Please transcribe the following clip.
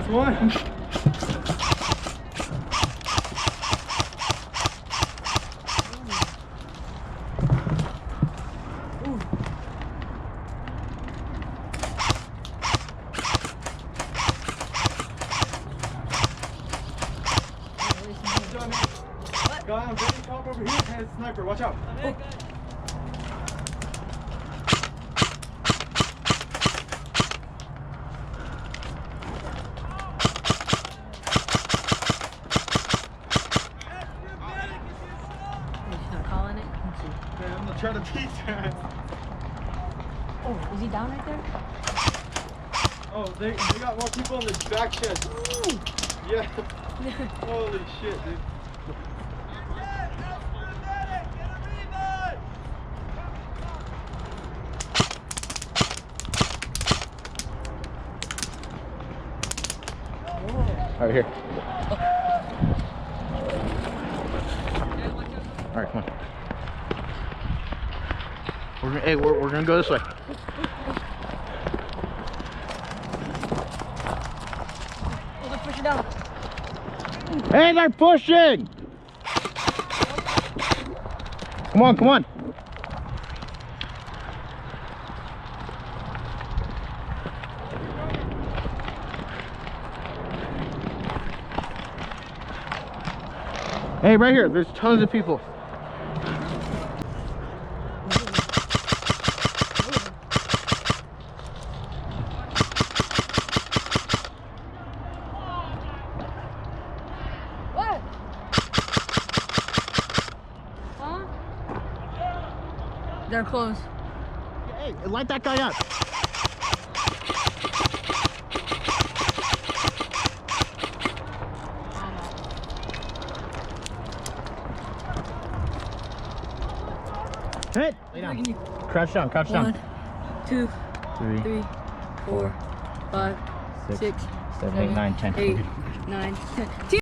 Last one. Guy on very top over here has a sniper. Watch out. Oh. He's not calling it. Let's see. Okay, I'm gonna try to beat that. Oh, is he down right there? Oh, they got more people in the back shed. Ooh. Yeah. Holy shit, dude. Right here. All right, come on. We're gonna go this way. Oh, they're pushing down. Hey, they're pushing! Come on, come on. Hey, right here, there's tons of people. What? Huh? They're close. Hey, light that guy up. Hey, lay down. Crouch down, crouch down. 1, 2, 3, 3, 4, 5, 6, 7, 8, 9, 10. 8, 9, 10.